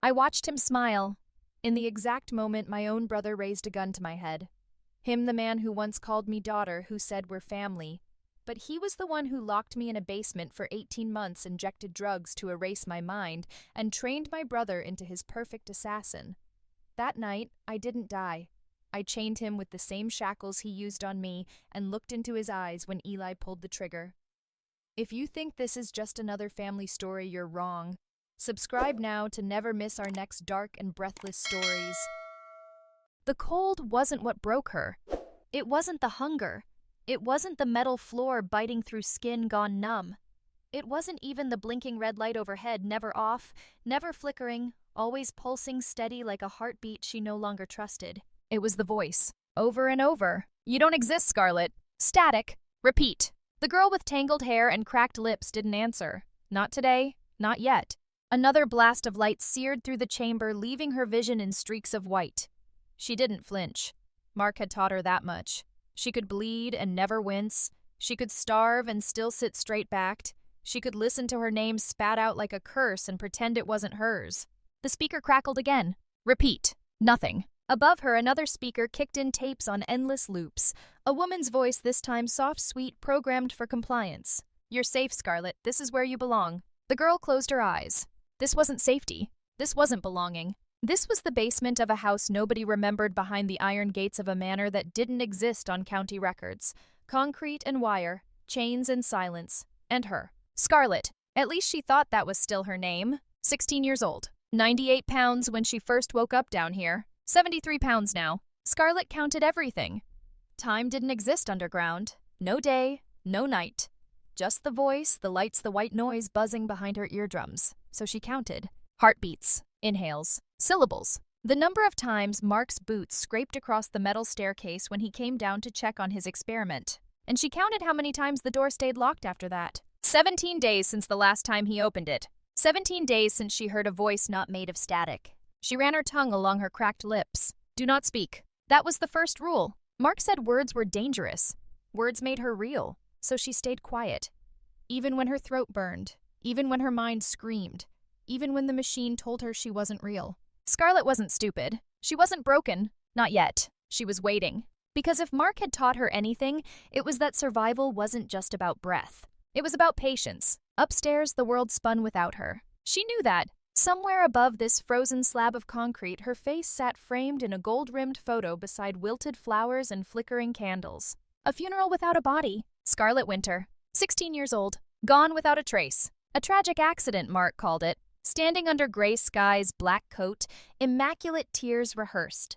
I watched him smile. In the exact moment my own brother raised a gun to my head. Him, the man who once called me daughter, who said we're family. But he was the one who locked me in a basement for 18 months, injected drugs to erase my mind, and trained my brother into his perfect assassin. That night, I didn't die. I chained him with the same shackles he used on me and looked into his eyes when Eli pulled the trigger. If you think this is just another family story, you're wrong. Subscribe now to never miss our next dark and breathless stories. The cold wasn't what broke her. It wasn't the hunger. It wasn't the metal floor biting through skin gone numb. It wasn't even the blinking red light overhead, never off, never flickering, always pulsing steady like a heartbeat she no longer trusted. It was the voice, over and over. "You don't exist, Scarlet." Static. Repeat. The girl with tangled hair and cracked lips didn't answer. Not today, not yet. Another blast of light seared through the chamber, leaving her vision in streaks of white. She didn't flinch. Mark had taught her that much. She could bleed and never wince. She could starve and still sit straight-backed. She could listen to her name spat out like a curse and pretend it wasn't hers. The speaker crackled again. Repeat. Nothing. Above her, another speaker kicked in tapes on endless loops. A woman's voice, this time soft, sweet, programmed for compliance. "You're safe, Scarlet. This is where you belong." The girl closed her eyes. This wasn't safety. This wasn't belonging. This was the basement of a house nobody remembered, behind the iron gates of a manor that didn't exist on county records. Concrete and wire, chains and silence, and her. Scarlet. At least she thought that was still her name. 16 years old. 98 pounds when she first woke up down here. 73 pounds now. Scarlet counted everything. Time didn't exist underground. No day, no night. Just the voice, the lights, the white noise buzzing behind her eardrums. So she counted. Heartbeats, inhales, syllables. The number of times Mark's boots scraped across the metal staircase when he came down to check on his experiment. And she counted how many times the door stayed locked after that. 17 days since the last time he opened it. 17 days since she heard a voice not made of static. She ran her tongue along her cracked lips. Do not speak. That was the first rule. Mark said words were dangerous. Words made her real, so she stayed quiet. Even when her throat burned, even when her mind screamed, even when the machine told her she wasn't real. Scarlet wasn't stupid. She wasn't broken. Not yet. She was waiting. Because if Mark had taught her anything, it was that survival wasn't just about breath. It was about patience. Upstairs, the world spun without her. She knew that. Somewhere above this frozen slab of concrete, her face sat framed in a gold-rimmed photo beside wilted flowers and flickering candles. A funeral without a body. Scarlet Winter. 16 years old. Gone without a trace. A tragic accident, Mark called it. Standing under gray skies, black coat, immaculate tears rehearsed.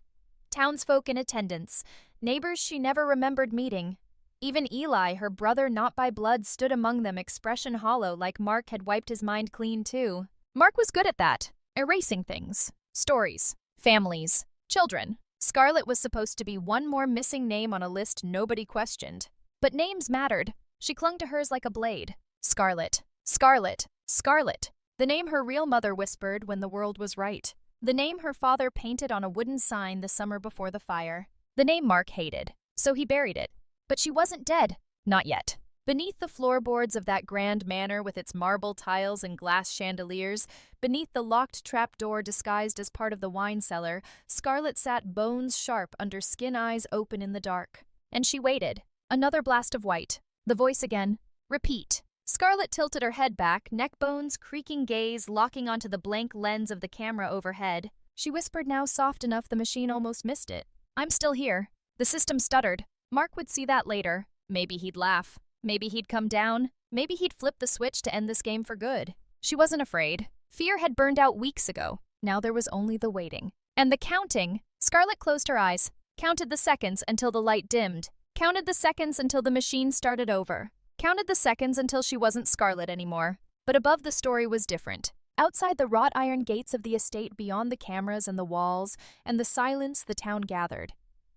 Townsfolk in attendance. Neighbors she never remembered meeting. Even Eli, her brother not by blood, stood among them, expression hollow, like Mark had wiped his mind clean too. Mark was good at that. Erasing things. Stories. Families. Children. Scarlet was supposed to be one more missing name on a list nobody questioned. But names mattered. She clung to hers like a blade. Scarlet. Scarlet. Scarlet. The name her real mother whispered when the world was right. The name her father painted on a wooden sign the summer before the fire. The name Mark hated, so he buried it. But she wasn't dead. Not yet. Beneath the floorboards of that grand manor with its marble tiles and glass chandeliers, beneath the locked trapdoor disguised as part of the wine cellar, Scarlet sat bones sharp under skin eyes open in the dark. And she waited. Another blast of white. The voice again. Repeat. Scarlet tilted her head back, neck bones, creaking gaze locking onto the blank lens of the camera overhead. She whispered now soft enough the machine almost missed it. I'm still here. The system stuttered. Mark would see that later. Maybe he'd laugh. Maybe he'd come down. Maybe he'd flip the switch to end this game for good. She wasn't afraid. Fear had burned out weeks ago. Now there was only the waiting. And the counting. Scarlet closed her eyes. Counted the seconds until the light dimmed. Counted the seconds until the machine started over. Counted the seconds until she wasn't Scarlet anymore. But above the story was different. Outside the wrought iron gates of the estate, beyond the cameras and the walls, and the silence, the town gathered.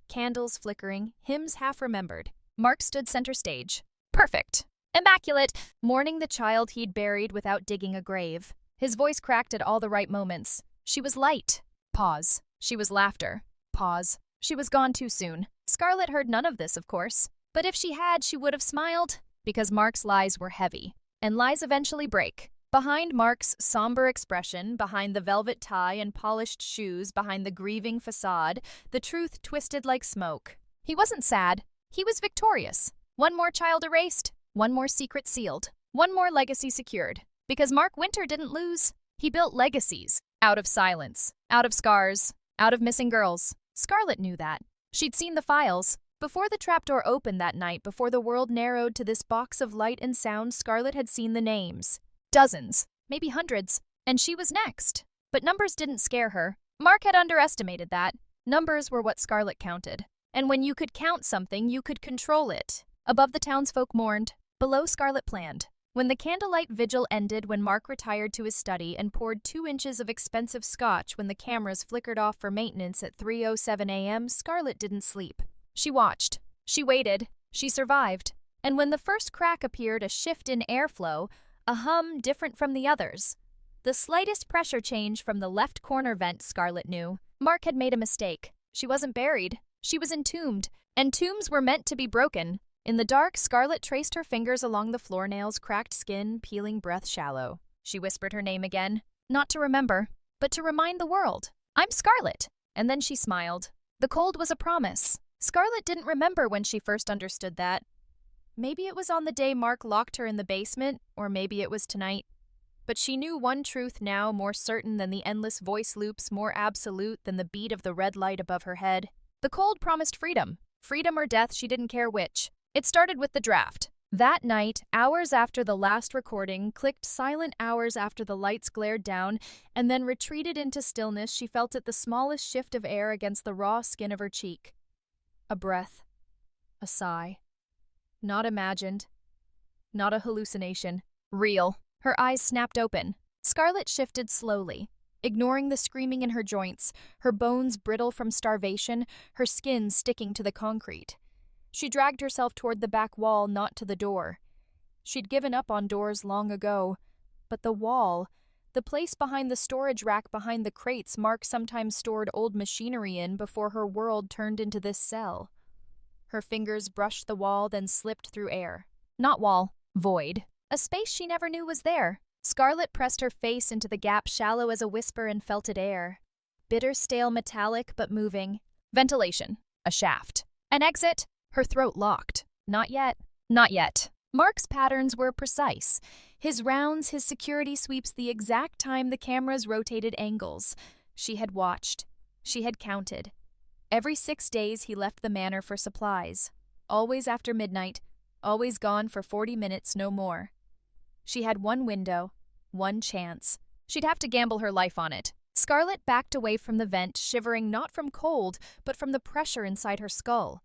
Candles flickering, hymns half remembered. Mark stood center stage. Perfect. Immaculate. Mourning the child he'd buried without digging a grave. His voice cracked at all the right moments. She was light. Pause. She was laughter. Pause. She was gone too soon. Scarlet heard none of this, of course. But if she had, she would have smiled. Because Mark's lies were heavy. And lies eventually break. Behind Mark's somber expression, behind the velvet tie and polished shoes, behind the grieving facade, the truth twisted like smoke. He wasn't sad. He was victorious. One more child erased, one more secret sealed, one more legacy secured. Because Mark Winter didn't lose. He built legacies. Out of silence, out of scars, out of missing girls. Scarlet knew that. She'd seen the files. Before the trapdoor opened that night, before the world narrowed to this box of light and sound, Scarlet had seen the names. Dozens, maybe hundreds, and she was next. But numbers didn't scare her. Mark had underestimated that. Numbers were what Scarlet counted. And when you could count something, you could control it. Above, the townsfolk mourned. Below, Scarlet planned. When the candlelight vigil ended, when Mark retired to his study and poured 2 inches of expensive scotch when the cameras flickered off for maintenance at 3:07 a.m., Scarlet didn't sleep. She watched. She waited. She survived. And when the first crack appeared, a shift in airflow, a hum different from the others. The slightest pressure change from the left corner vent, Scarlet knew. Mark had made a mistake. She wasn't buried. She was entombed. And tombs were meant to be broken. In the dark, Scarlet traced her fingers along the floor nails, cracked skin, peeling breath shallow. She whispered her name again. Not to remember, but to remind the world. I'm Scarlet. And then she smiled. The cold was a promise. Scarlet didn't remember when she first understood that. Maybe it was on the day Mark locked her in the basement, or maybe it was tonight. But she knew one truth now, more certain than the endless voice loops, more absolute than the beat of the red light above her head. The cold promised freedom. Freedom or death, she didn't care which. It started with the draft. That night, hours after the last recording, clicked silent hours after the lights glared down, and then retreated into stillness, she felt it the smallest shift of air against the raw skin of her cheek. A breath. A sigh. Not imagined. Not a hallucination. Real. Her eyes snapped open. Scarlet shifted slowly, ignoring the screaming in her joints, her bones brittle from starvation, her skin sticking to the concrete. She dragged herself toward the back wall, not to the door. She'd given up on doors long ago. But the wall, the place behind the storage rack behind the crates Mark sometimes stored old machinery in before her world turned into this cell. Her fingers brushed the wall, then slipped through air. Not wall, void. A space she never knew was there. Scarlet pressed her face into the gap, shallow as a whisper, and felt it air. Bitter, stale, metallic, but moving. Ventilation. A shaft. An exit. Her throat locked. Not yet. Not yet. Mark's patterns were precise. His rounds, his security sweeps, the exact time the cameras rotated angles. She had watched. She had counted. Every 6 days he left the manor for supplies. Always after midnight. Always gone for 40 minutes, no more. She had one window. One chance. She'd have to gamble her life on it. Scarlet backed away from the vent, shivering not from cold, but from the pressure inside her skull.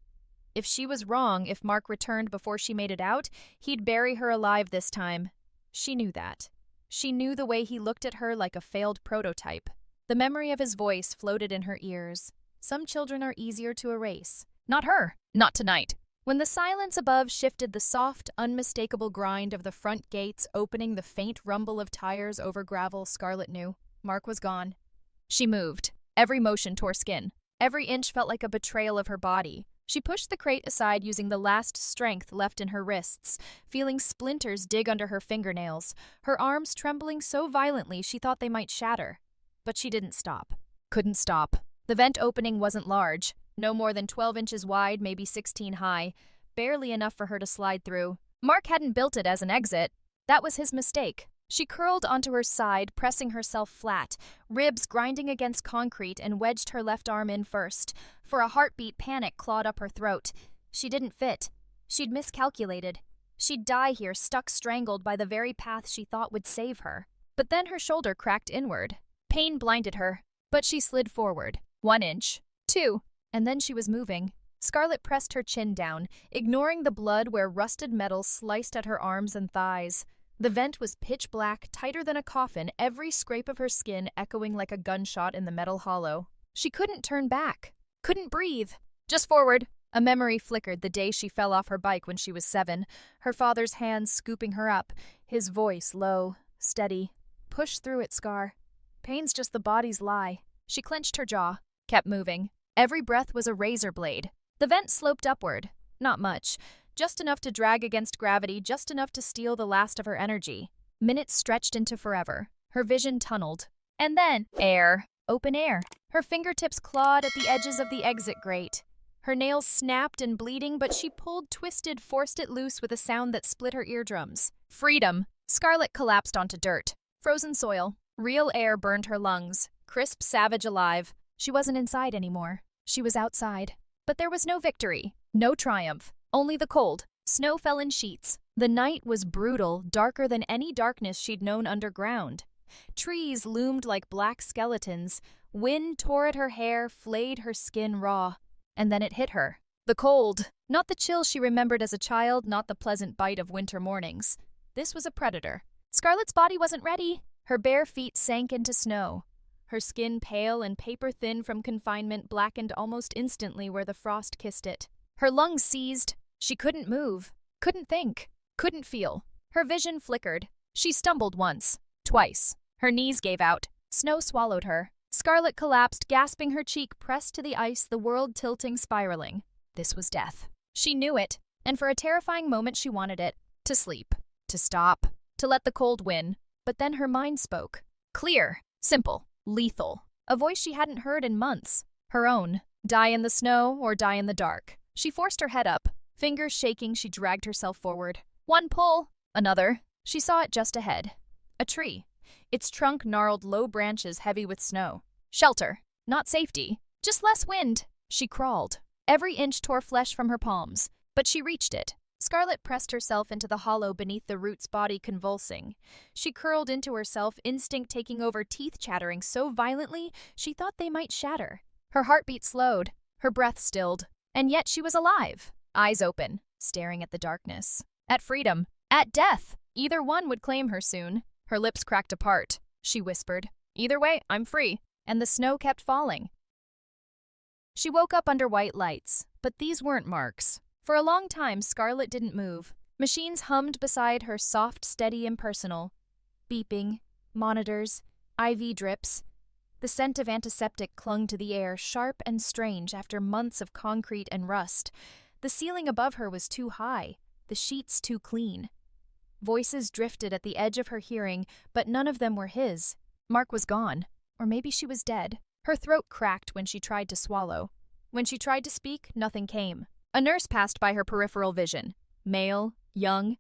If she was wrong, if Mark returned before she made it out, he'd bury her alive this time. She knew that. She knew the way he looked at her like a failed prototype. The memory of his voice floated in her ears. Some children are easier to erase. Not her. Not tonight. When the silence above shifted, the soft, unmistakable grind of the front gates opening, the faint rumble of tires over gravel, Scarlet knew. Mark was gone. She moved. Every motion tore skin. Every inch felt like a betrayal of her body. She pushed the crate aside using the last strength left in her wrists, feeling splinters dig under her fingernails, her arms trembling so violently she thought they might shatter. But she didn't stop. Couldn't stop. The vent opening wasn't large, no more than 12 inches wide, maybe 16 high, barely enough for her to slide through. Mark hadn't built it as an exit. That was his mistake. She curled onto her side, pressing herself flat, ribs grinding against concrete, and wedged her left arm in first. For a heartbeat, panic clawed up her throat. She didn't fit. She'd miscalculated. She'd die here, stuck strangled by the very path she thought would save her. But then her shoulder cracked inward. Pain blinded her, but she slid forward. 1 inch. 2. And then she was moving. Scarlet pressed her chin down, ignoring the blood where rusted metal sliced at her arms and thighs. The vent was pitch black, tighter than a coffin, every scrape of her skin echoing like a gunshot in the metal hollow. She couldn't turn back. Couldn't breathe. Just forward. A memory flickered the day she fell off her bike when she was 7, her father's hands scooping her up, his voice low, steady. Push through it, Scar. Pain's just the body's lie. She clenched her jaw, kept moving. Every breath was a razor blade. The vent sloped upward. Not much. Just enough to drag against gravity, just enough to steal the last of her energy. Minutes stretched into forever. Her vision tunneled. And then, air. Open air. Her fingertips clawed at the edges of the exit grate. Her nails snapped and bleeding, but she pulled, twisted, forced it loose with a sound that split her eardrums. Freedom! Scarlet collapsed onto dirt. Frozen soil. Real air burned her lungs. Crisp, savage, alive. She wasn't inside anymore. She was outside. But there was no victory. No triumph. Only the cold. Snow fell in sheets. The night was brutal, darker than any darkness she'd known underground. Trees loomed like black skeletons. Wind tore at her hair, flayed her skin raw. And then it hit her. The cold. Not the chill she remembered as a child, not the pleasant bite of winter mornings. This was a predator. Scarlet's body wasn't ready. Her bare feet sank into snow. Her skin, pale and paper-thin from confinement, blackened almost instantly where the frost kissed it. Her lungs seized. She couldn't move, couldn't think, couldn't feel. Her vision flickered. She stumbled once, twice. Her knees gave out. Snow swallowed her. Scarlet collapsed, gasping, her cheek pressed to the ice, the world tilting, spiraling. This was death. She knew it, and for a terrifying moment she wanted it. To sleep, to stop, to let the cold win. But then her mind spoke. Clear, simple, lethal. A voice she hadn't heard in months. Her own. Die in the snow or die in the dark. She forced her head up. Fingers shaking, she dragged herself forward. One pull, another. She saw it just ahead. A tree. Its trunk gnarled, low branches heavy with snow. Shelter. Not safety. Just less wind. She crawled. Every inch tore flesh from her palms. But she reached it. Scarlet pressed herself into the hollow beneath the root's body, convulsing. She curled into herself, instinct taking over, teeth chattering so violently she thought they might shatter. Her heartbeat slowed. Her breath stilled. And yet she was alive. Eyes open, staring at the darkness. At freedom. At death. Either one would claim her soon. Her lips cracked apart. She whispered, "Either way, I'm free." And the snow kept falling. She woke up under white lights, but these weren't marks. For a long time, Scarlet didn't move. Machines hummed beside her, soft, steady, impersonal. Beeping, monitors, IV drips. The scent of antiseptic clung to the air, sharp and strange after months of concrete and rust. The ceiling above her was too high, the sheets too clean. Voices drifted at the edge of her hearing, but none of them were his. Mark was gone. Or maybe she was dead. Her throat cracked when she tried to swallow. When she tried to speak, nothing came. A nurse passed by her peripheral vision. Male, young.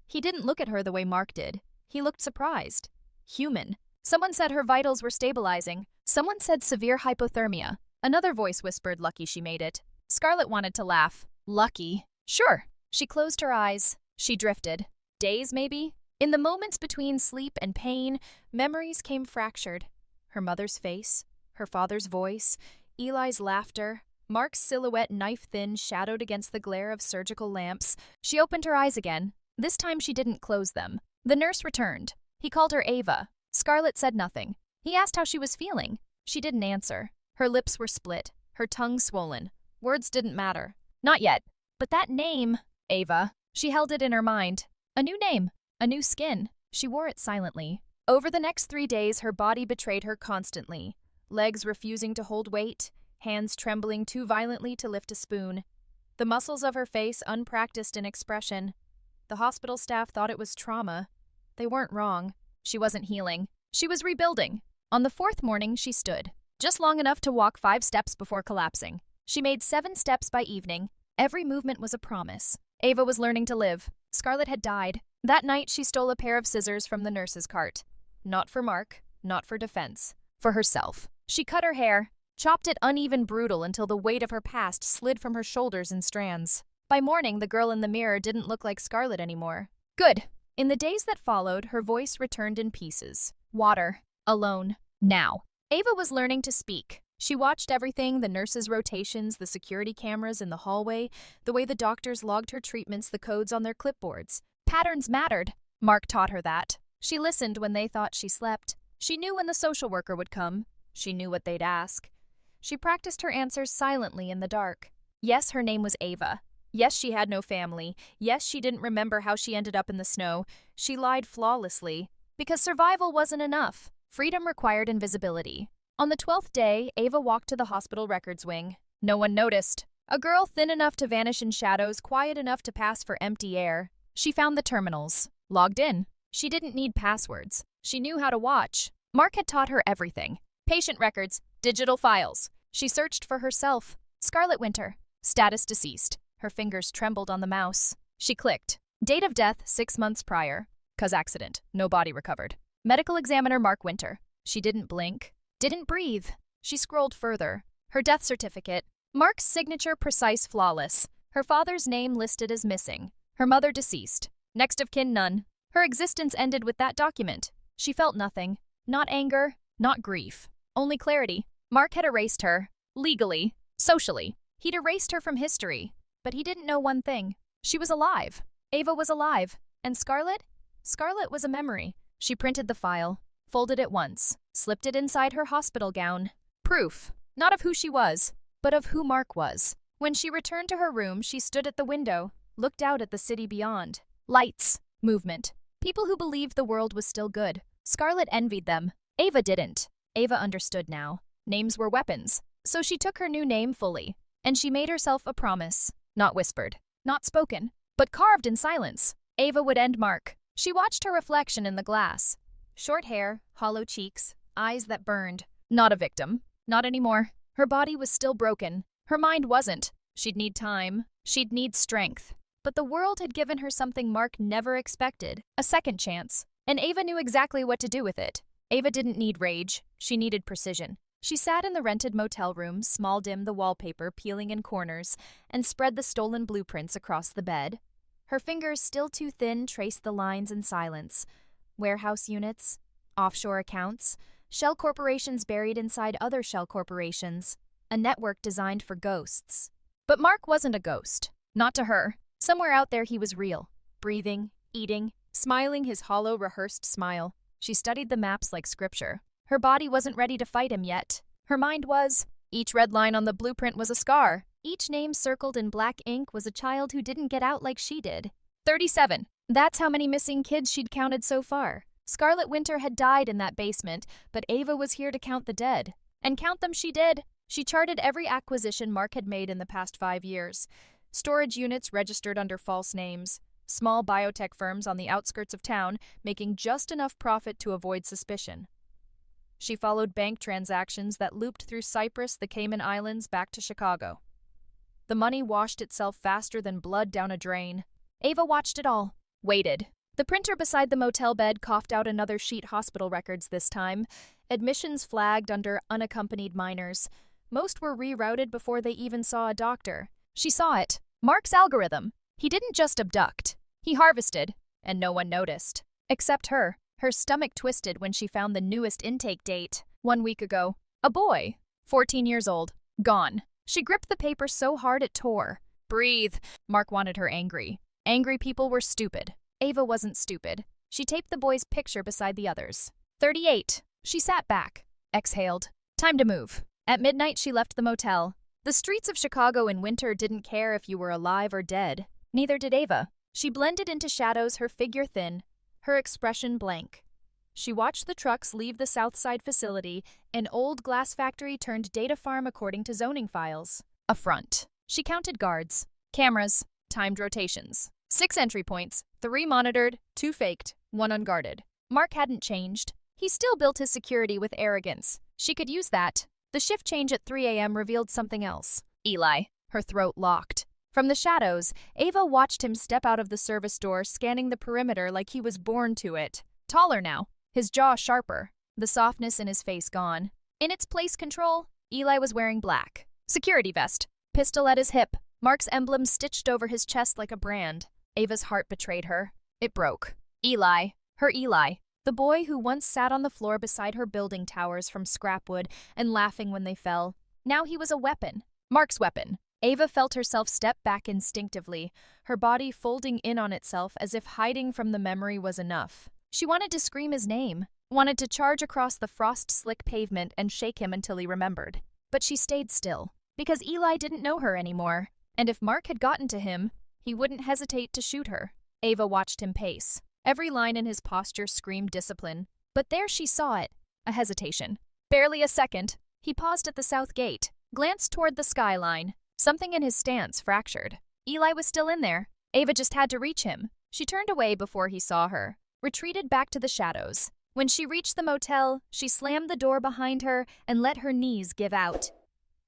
He didn't look at her the way Mark did. He looked surprised. Human. Someone said her vitals were stabilizing. Someone said severe hypothermia. Another voice whispered lucky she made it. Scarlet wanted to laugh. Lucky? Sure. She closed her eyes. She drifted. Days, maybe? In the moments between sleep and pain, memories came fractured. Her mother's face, her father's voice, Eli's laughter, Mark's silhouette knife-thin, shadowed against the glare of surgical lamps. She opened her eyes again. This time she didn't close them. The nurse returned. He called her Ava. Scarlet said nothing. He asked how she was feeling. She didn't answer. Her lips were split, her tongue swollen. Words didn't matter. Not yet. But that name, Ava, she held it in her mind. A new name, a new skin. She wore it silently. Over the next 3 days, her body betrayed her constantly. Legs refusing to hold weight, hands trembling too violently to lift a spoon. The muscles of her face unpracticed in expression. The hospital staff thought it was trauma. They weren't wrong. She wasn't healing. She was rebuilding. On the 4th morning, she stood, just long enough to walk 5 steps before collapsing. She made 7 steps by evening. Every movement was a promise. Ava was learning to live. Scarlet had died. That night, she stole a pair of scissors from the nurse's cart. Not for Mark, not for defense. For herself. She cut her hair, chopped it uneven, brutal, until the weight of her past slid from her shoulders in strands. By morning, the girl in the mirror didn't look like Scarlet anymore. Good. In the days that followed, her voice returned in pieces. Water. Alone. Now. Ava was learning to speak. She watched everything, the nurses' rotations, the security cameras in the hallway, the way the doctors logged her treatments, the codes on their clipboards. Patterns mattered. Mark taught her that. She listened when they thought she slept. She knew when the social worker would come. She knew what they'd ask. She practiced her answers silently in the dark. Yes, her name was Ava. Yes, she had no family. Yes, she didn't remember how she ended up in the snow. She lied flawlessly. Because survival wasn't enough. Freedom required invisibility. On the 12th day, Ava walked to the hospital records wing. No one noticed. A girl thin enough to vanish in shadows, quiet enough to pass for empty air. She found the terminals. Logged in. She didn't need passwords. She knew how to watch. Mark had taught her everything. Patient records, digital files. She searched for herself. Scarlet Winter. Status deceased. Her fingers trembled on the mouse. She clicked. Date of death 6 months prior. Cause accident. No body recovered. Medical examiner Mark Winter. She didn't blink. Didn't breathe. She scrolled further. Her death certificate. Mark's signature precise, flawless. Her father's name listed as missing. Her mother deceased. Next of kin none. Her existence ended with that document. She felt nothing. Not anger, not grief. Only clarity. Mark had erased her. Legally. Socially. He'd erased her from history. But he didn't know one thing. She was alive. Ava was alive. And Scarlet? Scarlet was a memory. She printed the file, folded it once, slipped it inside her hospital gown. Proof. Not of who she was, but of who Mark was. When she returned to her room, she stood at the window, looked out at the city beyond. Lights. Movement. People who believed the world was still good. Scarlet envied them. Ava didn't. Ava understood now. Names were weapons. So she took her new name fully. And she made herself a promise. Not whispered. Not spoken. But carved in silence. Ava would end Mark. She watched her reflection in the glass. Short hair, hollow cheeks, eyes that burned. Not a victim. Not anymore. Her body was still broken. Her mind wasn't. She'd need time. She'd need strength. But the world had given her something Mark never expected. A second chance. And Ava knew exactly what to do with it. Ava didn't need rage. She needed precision. She sat in the rented motel room, small dim the wallpaper peeling in corners, and spread the stolen blueprints across the bed. Her fingers, still too thin, traced the lines in silence. Warehouse units, offshore accounts, shell corporations buried inside other shell corporations, a network designed for ghosts. But Mark wasn't a ghost. Not to her. Somewhere out there he was real, breathing, eating, smiling his hollow, rehearsed smile. She studied the maps like scripture. Her body wasn't ready to fight him yet. Her mind was. Each red line on the blueprint was a scar. Each name circled in black ink was a child who didn't get out like she did. 37. That's how many missing kids she'd counted so far. Scarlet Winter had died in that basement, but Ava was here to count the dead. And count them she did. She charted every acquisition Mark had made in the past 5 years. Storage units registered under false names. Small biotech firms on the outskirts of town making just enough profit to avoid suspicion. She followed bank transactions that looped through Cyprus, the Cayman Islands, back to Chicago. The money washed itself faster than blood down a drain. Ava watched it all. Waited. The printer beside the motel bed coughed out another sheet. Hospital records this time. Admissions flagged under unaccompanied minors. Most were rerouted before they even saw a doctor. She saw it. Mark's algorithm. He didn't just abduct. He harvested. And no one noticed. Except her. Her stomach twisted when she found the newest intake date. 1 week ago. A boy. 14 years old. Gone. She gripped the paper so hard it tore. Breathe. Mark wanted her angry. Angry people were stupid. Ava wasn't stupid. She taped the boy's picture beside the others. 38. She sat back. Exhaled. Time to move. At midnight, she left the motel. The streets of Chicago in winter didn't care if you were alive or dead. Neither did Ava. She blended into shadows, her figure thin, her expression blank. She watched the trucks leave the Southside facility, an old glass factory turned data farm according to zoning files. A front. She counted guards, cameras, timed rotations. 6 entry points, 3 monitored, 2 faked, 1 unguarded. Mark hadn't changed. He still built his security with arrogance. She could use that. The shift change at 3 a.m. revealed something else. Eli. Her throat locked. From the shadows, Ava watched him step out of the service door, scanning the perimeter like he was born to it. Taller now, his jaw sharper, the softness in his face gone. In its place control, Eli was wearing black. Security vest, pistol at his hip, Mark's emblem stitched over his chest like a brand. Ava's heart betrayed her. It broke. Eli, her Eli, the boy who once sat on the floor beside her building towers from scrapwood and laughing when they fell. Now he was a weapon. Mark's weapon. Ava felt herself step back instinctively, her body folding in on itself as if hiding from the memory was enough. She wanted to scream his name, wanted to charge across the frost-slick pavement and shake him until he remembered. But she stayed still, because Eli didn't know her anymore, and if Mark had gotten to him, he wouldn't hesitate to shoot her. Ava watched him pace. Every line in his posture screamed discipline. But there she saw it, a hesitation. Barely a second, he paused at the south gate, glanced toward the skyline. Something in his stance fractured. Eli was still in there. Ava just had to reach him. She turned away before he saw her. retreated back to the shadows. When she reached the motel, she slammed the door behind her and let her knees give out.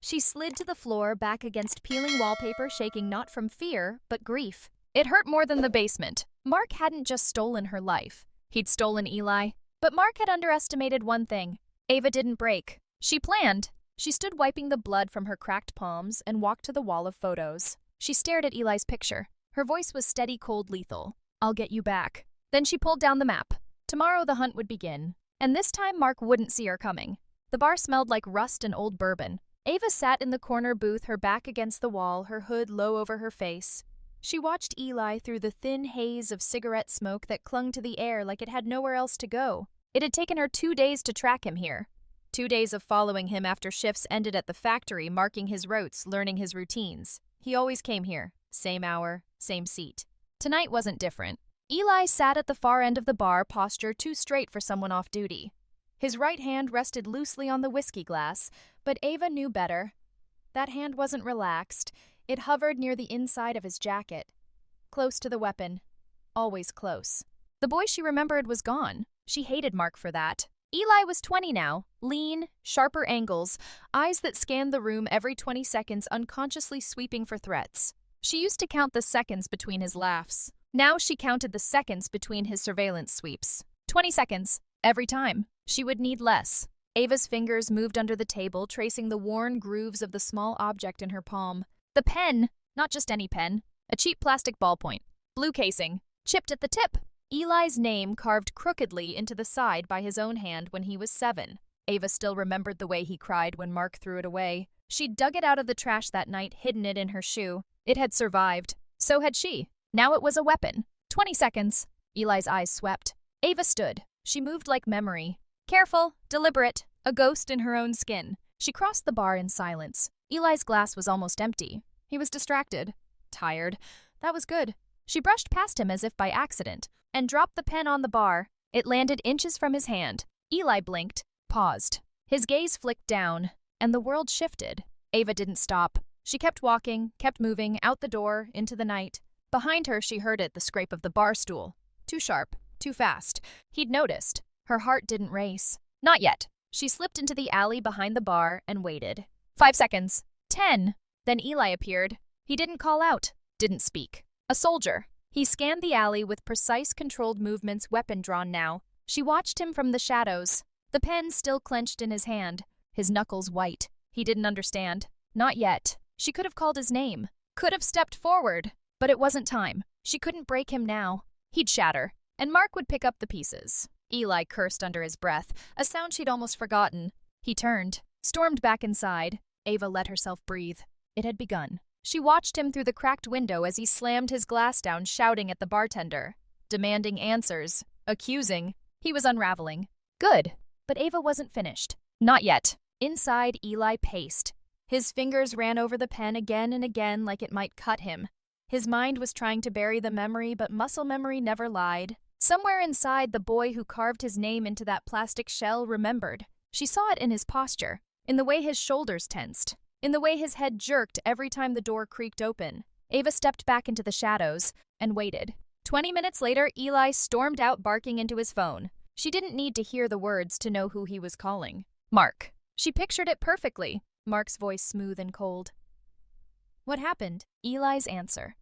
She slid to the floor back against peeling wallpaper, shaking not from fear, but grief. It hurt more than the basement. Mark hadn't just stolen her life. He'd stolen Eli. But Mark had underestimated one thing. Ava didn't break. She planned. She stood wiping the blood from her cracked palms and walked to the wall of photos. She stared at Eli's picture. Her voice was steady, cold, lethal. "I'll get you back." Then she pulled down the map. Tomorrow the hunt would begin. And this time Mark wouldn't see her coming. The bar smelled like rust and old bourbon. Ava sat in the corner booth, her back against the wall, her hood low over her face. She watched Eli through the thin haze of cigarette smoke that clung to the air like it had nowhere else to go. It had taken her 2 days to track him here. 2 days of following him after shifts ended at the factory, marking his routes, learning his routines. He always came here. Same hour, same seat. Tonight wasn't different. Eli sat at the far end of the bar, posture too straight for someone off duty. His right hand rested loosely on the whiskey glass, but Ava knew better. That hand wasn't relaxed. It hovered near the inside of his jacket. Close to the weapon. Always close. The boy she remembered was gone. She hated Mark for that. Eli was 20 now, lean, sharper angles, eyes that scanned the room every 20 seconds, unconsciously sweeping for threats. She used to count the seconds between his laughs. Now she counted the seconds between his surveillance sweeps. 20 seconds. Every time. She would need less. Ava's fingers moved under the table, tracing the worn grooves of the small object in her palm. The pen. Not just any pen. A cheap plastic ballpoint. Blue casing. Chipped at the tip. Eli's name carved crookedly into the side by his own hand when he was 7. Ava still remembered the way he cried when Mark threw it away. She'd dug it out of the trash that night, hidden it in her shoe. It had survived. So had she. Now it was a weapon. 20 seconds. Eli's eyes swept. Ava stood. She moved like memory. Careful, deliberate, a ghost in her own skin. She crossed the bar in silence. Eli's glass was almost empty. He was distracted. Tired. That was good. She brushed past him as if by accident, and dropped the pen on the bar. It landed inches from his hand. Eli blinked, paused. His gaze flicked down, and the world shifted. Ava didn't stop. She kept walking, kept moving, out the door, into the night. Behind her, she heard it, the scrape of the bar stool. Too sharp, too fast. He'd noticed. Her heart didn't race. Not yet. She slipped into the alley behind the bar and waited. 5 seconds. 10. Then Eli appeared. He didn't call out, didn't speak. A soldier. He scanned the alley with precise, controlled movements, weapon drawn now. She watched him from the shadows, the pen still clenched in his hand, his knuckles white. He didn't understand. Not yet. She could have called his name, could have stepped forward, but it wasn't time. She couldn't break him now. He'd shatter, and Mark would pick up the pieces. Eli cursed under his breath, a sound she'd almost forgotten. He turned, stormed back inside. Ava let herself breathe. It had begun. She watched him through the cracked window as he slammed his glass down, shouting at the bartender, demanding answers, accusing. He was unraveling. Good. But Ava wasn't finished. Not yet. Inside, Eli paced. His fingers ran over the pen again and again like it might cut him. His mind was trying to bury the memory, but muscle memory never lied. Somewhere inside, the boy who carved his name into that plastic shell remembered. She saw it in his posture, in the way his shoulders tensed, in the way his head jerked every time the door creaked open. Ava stepped back into the shadows and waited. 20 minutes later, Eli stormed out, barking into his phone. She didn't need to hear the words to know who he was calling. Mark. She pictured it perfectly. Mark's voice smooth and cold. What happened? Eli's answer.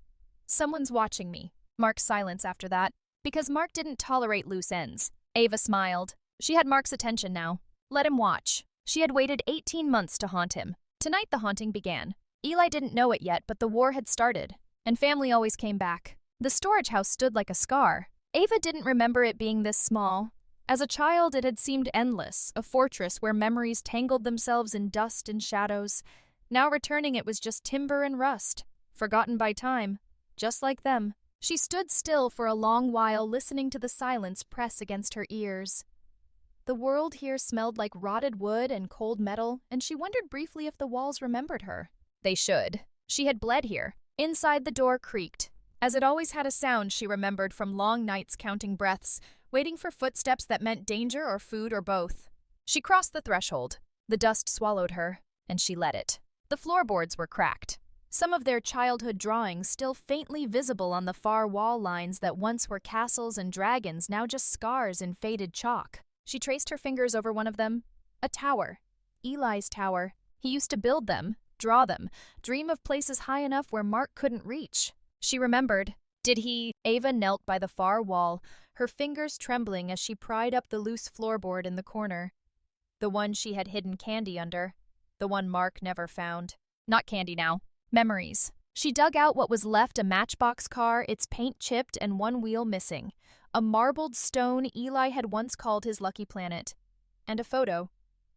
Someone's watching me. Mark's silence after that. Because Mark didn't tolerate loose ends. Ava smiled. She had Mark's attention now. Let him watch. She had waited 18 months to haunt him. Tonight the haunting began. Eli didn't know it yet, but the war had started. And family always came back. The storage house stood like a scar. Ava didn't remember it being this small. As a child, it had seemed endless, a fortress where memories tangled themselves in dust and shadows. Now returning, it was just timber and rust, forgotten by time, just like them. She stood still for a long while, listening to the silence press against her ears. The world here smelled like rotted wood and cold metal, and she wondered briefly if the walls remembered her. They should. She had bled here. Inside, the door creaked, as it always had a sound she remembered from long nights counting breaths, waiting for footsteps that meant danger or food or both. She crossed the threshold. The dust swallowed her, and she let it. The floorboards were cracked. some of their childhood drawings still faintly visible on the far wall lines that once were castles and dragons, now just scars in faded chalk. She traced her fingers over one of them. A tower. Eli's tower. He used to build them, draw them, dream of places high enough where Mark couldn't reach. She remembered. Did he? Ava knelt by the far wall, her fingers trembling as she pried up the loose floorboard in the corner. The one she had hidden candy under. The one Mark never found. Not candy now. Memories. She dug out what was left, a matchbox car, its paint chipped and one wheel missing. A marbled stone Eli had once called his lucky planet. And a photo.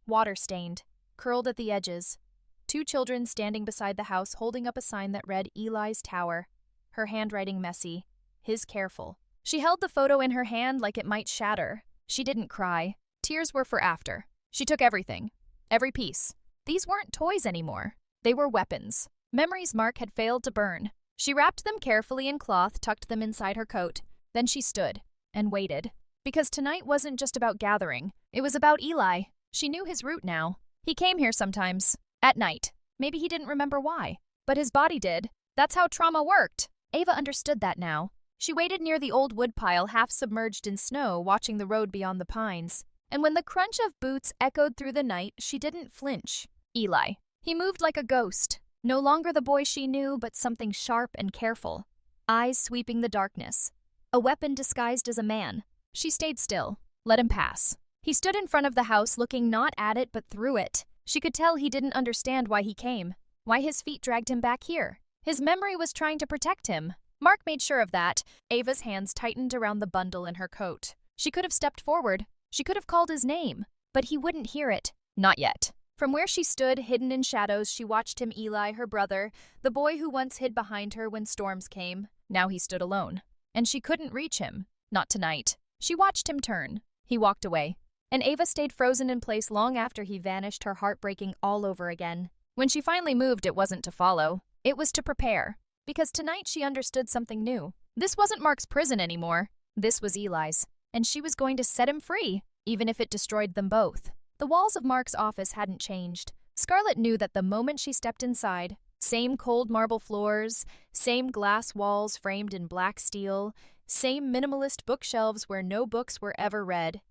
Water-stained. Curled at the edges. 2 children standing beside the house holding up a sign that read Eli's Tower. Her handwriting messy. His careful. She held the photo in her hand like it might shatter. She didn't cry. Tears were for after. She took everything. Every piece. These weren't toys anymore. They were weapons. Memories Mark had failed to burn. She wrapped them carefully in cloth, tucked them inside her coat. Then she stood and waited. Because tonight wasn't just about gathering. It was about Eli. She knew his route now. He came here sometimes. At night. Maybe he didn't remember why. But his body did. That's how trauma worked. Ava understood that now. She waited near the old woodpile, half submerged in snow, watching the road beyond the pines. And when the crunch of boots echoed through the night, she didn't flinch. Eli. He moved like a ghost. No longer the boy she knew, but something sharp and careful. Eyes sweeping the darkness. A weapon disguised as a man. She stayed still. Let him pass. He stood in front of the house, looking not at it but through it. She could tell he didn't understand why he came. Why his feet dragged him back here. His memory was trying to protect him. Mark made sure of that. Ava's hands tightened around the bundle in her coat. She could have stepped forward. She could have called his name. But he wouldn't hear it. Not yet. From where she stood, hidden in shadows, she watched him, Eli, her brother, the boy who once hid behind her when storms came. Now he stood alone. And she couldn't reach him. Not tonight. She watched him turn. He walked away. And Ava stayed frozen in place long after he vanished, her heart breaking all over again. When she finally moved, it wasn't to follow. It was to prepare. Because tonight she understood something new. This wasn't Mark's prison anymore. This was Eli's. And she was going to set him free, even if it destroyed them both. The walls of Mark's office hadn't changed. Scarlet knew that the moment she stepped inside, same cold marble floors, same glass walls framed in black steel, same minimalist bookshelves where no books were ever read.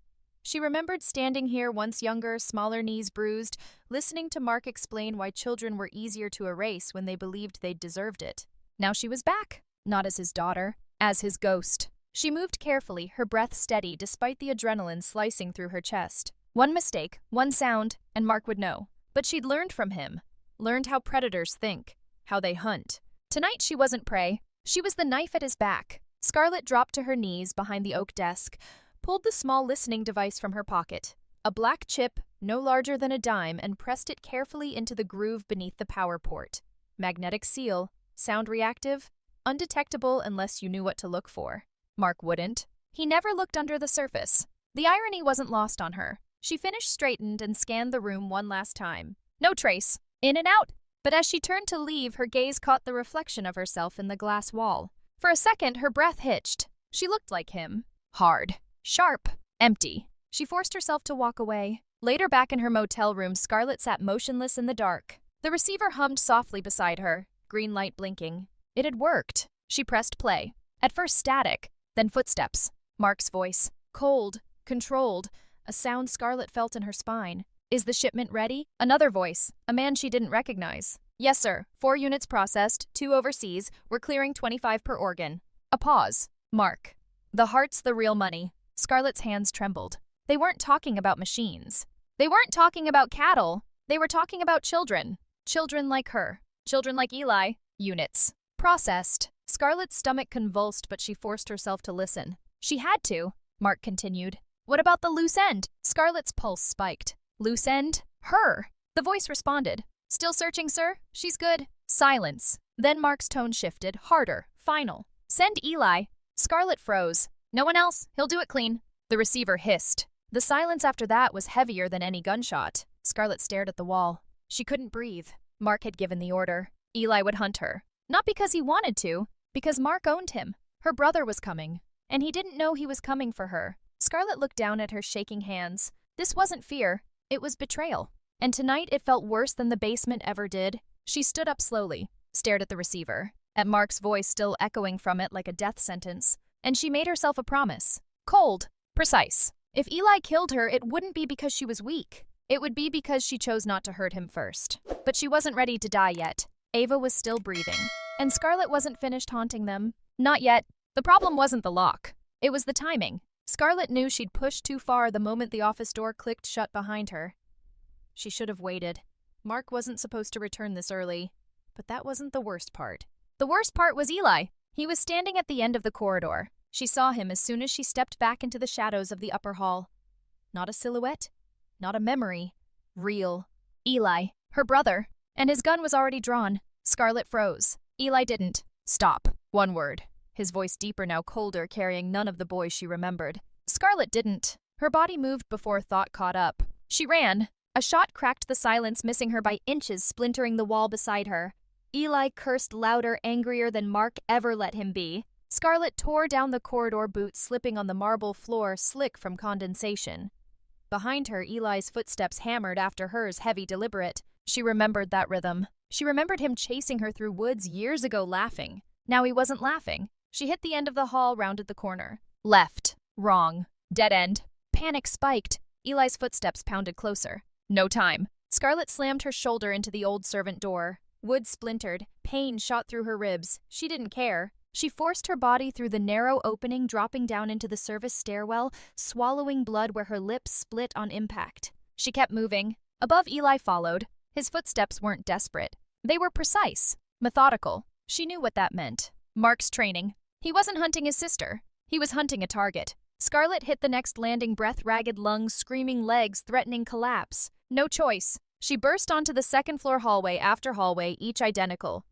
She remembered standing here once younger, smaller knees bruised, listening to Mark explain why children were easier to erase when they believed they'd deserved it. Now she was back, not as his daughter, as his ghost. She moved carefully, her breath steady despite the adrenaline slicing through her chest. One mistake, one sound, and Mark would know. But she'd learned from him. Learned how predators think, how they hunt. Tonight she wasn't prey. She was the knife at his back. Scarlet dropped to her knees behind the oak desk, pulled the small listening device from her pocket, a black chip no larger than a dime, and pressed it carefully into the groove beneath the power port. Magnetic seal, sound reactive, undetectable unless you knew what to look for. Mark wouldn't. He never looked under the surface. The irony wasn't lost on her. She finished straightened and scanned the room one last time. No trace. In and out. But as she turned to leave, her gaze caught the reflection of herself in the glass wall. For a second, her breath hitched. She looked like him. Hard. Sharp. Empty. She forced herself to walk away. Later, back in her motel room, Scarlet sat motionless in the dark. The receiver hummed softly beside her, green light blinking. It had worked. She pressed play. At first static, then footsteps. Mark's voice. Cold. Controlled. A sound Scarlet felt in her spine. Is the shipment ready? Another voice. A man she didn't recognize. Yes, sir. 4 units processed, 2 overseas. We're clearing 25 per organ. A pause. Mark. The heart's the real money. Scarlet's hands trembled. They weren't talking about machines. They weren't talking about cattle. They were talking about children. Children like her. Children like Eli. Units. Processed. Scarlet's stomach convulsed, but she forced herself to listen. She had to. Mark continued. What about the loose end? Scarlet's pulse spiked. Loose end? Her. The voice responded. Still searching, sir? She's good. Silence. Then Mark's tone shifted, harder, final. Send Eli. Scarlet froze. No one else. He'll do it clean. The receiver hissed. The silence after that was heavier than any gunshot. Scarlet stared at the wall. She couldn't breathe. Mark had given the order. Eli would hunt her. Not because he wanted to, because Mark owned him. Her brother was coming, and he didn't know he was coming for her. Scarlet looked down at her shaking hands. This wasn't fear. It was betrayal. And tonight it felt worse than the basement ever did. She stood up slowly. stared at the receiver, at Mark's voice still echoing from it like a death sentence, and she made herself a promise. Cold, precise. If Eli killed her, it wouldn't be because she was weak. It would be because she chose not to hurt him first. But she wasn't ready to die yet. Ava was still breathing, and Scarlet wasn't finished haunting them. Not yet. The problem wasn't the lock. It was the timing. Scarlet knew she'd pushed too far the moment the office door clicked shut behind her. She should have waited. Mark wasn't supposed to return this early. But that wasn't the worst part. The worst part was Eli. He was standing at the end of the corridor. She saw him as soon as she stepped back into the shadows of the upper hall. Not a silhouette. Not a memory. Real. Eli, her brother. And his gun was already drawn. Scarlet froze. Eli didn't. Stop. One word. His voice deeper now, colder, carrying none of the boys she remembered. Scarlet didn't. Her body moved before thought caught up. She ran. A shot cracked the silence, missing her by inches, splintering the wall beside her. Eli cursed louder, angrier than Mark ever let him be. Scarlet tore down the corridor, boots slipping on the marble floor, slick from condensation. Behind her, Eli's footsteps hammered after hers, heavy, deliberate. She remembered that rhythm. She remembered him chasing her through woods years ago, laughing. Now he wasn't laughing. She hit the end of the hall, rounded the corner. Left. Wrong. Dead end. Panic spiked. Eli's footsteps pounded closer. No time. Scarlet slammed her shoulder into the old servant door. Wood splintered. Pain shot through her ribs. She didn't care. She forced her body through the narrow opening, dropping down into the service stairwell, swallowing blood where her lips split on impact. She kept moving. Above, Eli followed. His footsteps weren't desperate. They were precise, methodical. She knew what that meant. Mark's training. He wasn't hunting his sister. He was hunting a target. Scarlet hit the next landing, breath-ragged lungs, screaming legs, threatening collapse. No choice. She burst onto the second-floor hallway after hallway, each identical.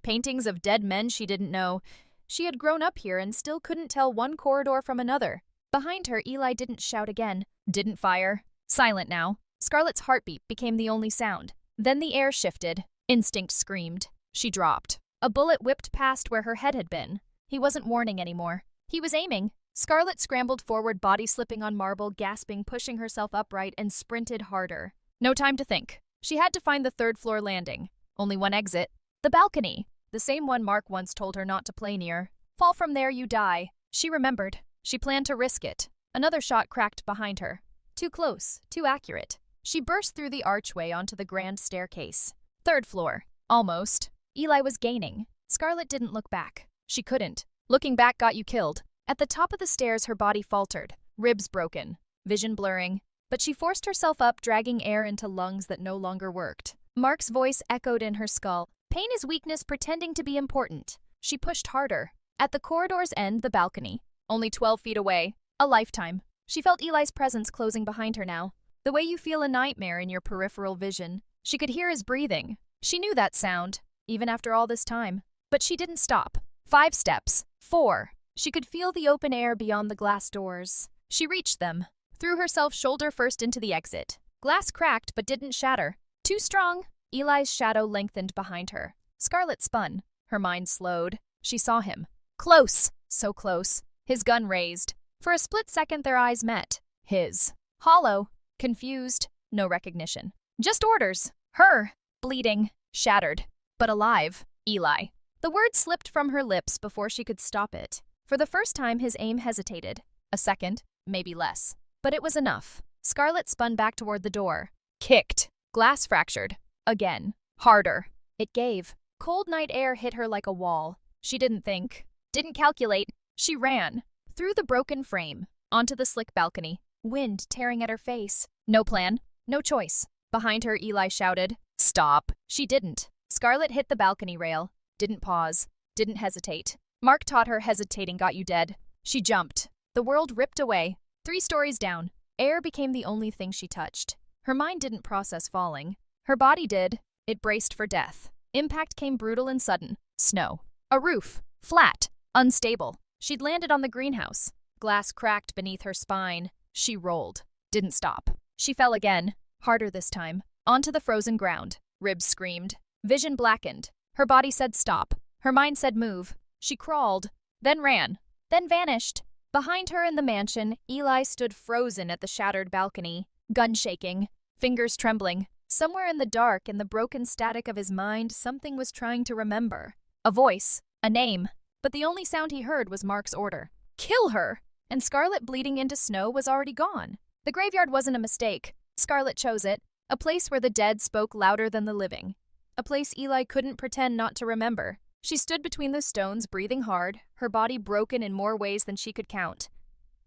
Paintings of dead men she didn't know. She had grown up here and still couldn't tell one corridor from another. Behind her, Eli didn't shout again. Didn't fire. Silent now. Scarlet's heartbeat became the only sound. Then the air shifted. Instinct screamed. She dropped. A bullet whipped past where her head had been. He wasn't warning anymore. He was aiming. Scarlet scrambled forward, body slipping on marble, gasping, pushing herself upright, and sprinted harder. No time to think. She had to find the third-floor landing. Only one exit. The balcony. The same one Mark once told her not to play near. Fall from there, you die. She remembered. She planned to risk it. Another shot cracked behind her. Too close. Too accurate. She burst through the archway onto the grand staircase. Third floor. Almost. Eli was gaining. Scarlet didn't look back. She couldn't. Looking back got you killed. At the top of the stairs, her body faltered. Ribs broken. Vision blurring. But she forced herself up, dragging air into lungs that no longer worked. Mark's voice echoed in her skull. Pain is weakness pretending to be important. She pushed harder. At the corridor's end, the balcony. Only 12 feet away. A lifetime. She felt Eli's presence closing behind her now. The way you feel a nightmare in your peripheral vision. She could hear his breathing. She knew that sound, even after all this time. But she didn't stop. 5 steps. 4. She could feel the open air beyond the glass doors. She reached them. Threw herself shoulder first into the exit. Glass cracked but didn't shatter. Too strong. Eli's shadow lengthened behind her. Scarlet spun. Her mind slowed. She saw him. Close. So close. His gun raised. For a split second their eyes met. His. Hollow. Confused. No recognition. Just orders. Her. Bleeding. Shattered. But alive. Eli. The word slipped from her lips before she could stop it. For the first time his aim hesitated. A second. Maybe less. But it was enough. Scarlet spun back toward the door. Kicked. Glass fractured. Again. Harder. It gave. Cold night air hit her like a wall. She didn't think. Didn't calculate. She ran. Through the broken frame. Onto the slick balcony. Wind tearing at her face. No plan. No choice. Behind her, Eli shouted. Stop. She didn't. Scarlet hit the balcony rail. Didn't pause. Didn't hesitate. Mark taught her hesitating got you dead. She jumped. The world ripped away. 3 stories down. Air became the only thing she touched. Her mind didn't process falling. Her body did. It braced for death. Impact came brutal and sudden. Snow. A roof. Flat. Unstable. She'd landed on the greenhouse. Glass cracked beneath her spine. She rolled. Didn't stop. She fell again. Harder this time. Onto the frozen ground. Ribs screamed. Vision blackened. Her body said stop. Her mind said move. She crawled. Then ran. Then vanished. Behind her in the mansion, Eli stood frozen at the shattered balcony. Gun shaking. Fingers trembling. Somewhere in the dark, in the broken static of his mind, something was trying to remember. A voice, a name. But the only sound he heard was Mark's order. Kill her! And Scarlet, bleeding into snow, was already gone. The graveyard wasn't a mistake. Scarlet chose it. A place where the dead spoke louder than the living. A place Eli couldn't pretend not to remember. She stood between the stones, breathing hard, her body broken in more ways than she could count.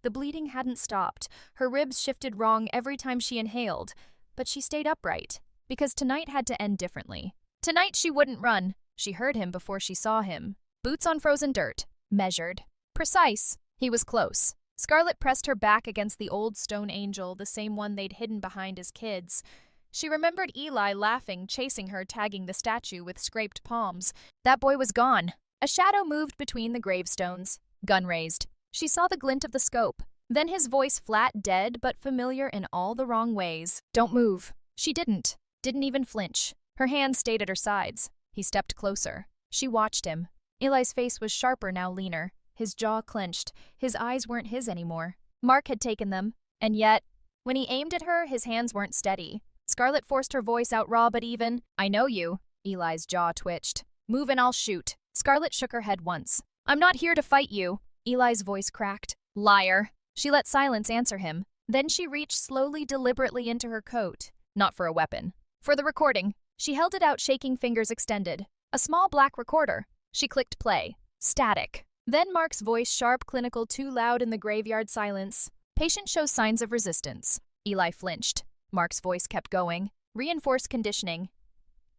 The bleeding hadn't stopped. Her ribs shifted wrong every time she inhaled. But she stayed upright, because tonight had to end differently. Tonight she wouldn't run. She heard him before she saw him. Boots on frozen dirt. Measured. Precise. He was close. Scarlet pressed her back against the old stone angel, the same one they'd hidden behind as kids. She remembered Eli laughing, chasing her, tagging the statue with scraped palms. That boy was gone. A shadow moved between the gravestones. Gun raised. She saw the glint of the scope. Then his voice, flat, dead, but familiar in all the wrong ways. Don't move. She didn't. Didn't even flinch. Her hands stayed at her sides. He stepped closer. She watched him. Eli's face was sharper, now leaner. His jaw clenched. His eyes weren't his anymore. Mark had taken them. And yet, when he aimed at her, his hands weren't steady. Scarlet forced her voice out raw but even. I know you. Eli's jaw twitched. Move and I'll shoot. Scarlet shook her head once. I'm not here to fight you. Eli's voice cracked. Liar. She let silence answer him. Then she reached slowly, deliberately into her coat. Not for a weapon. For the recording. She held it out, shaking fingers extended. A small black recorder. She clicked play. Static. Then Mark's voice, sharp, clinical, too loud in the graveyard silence. Patient shows signs of resistance. Eli flinched. Mark's voice kept going. Reinforced conditioning.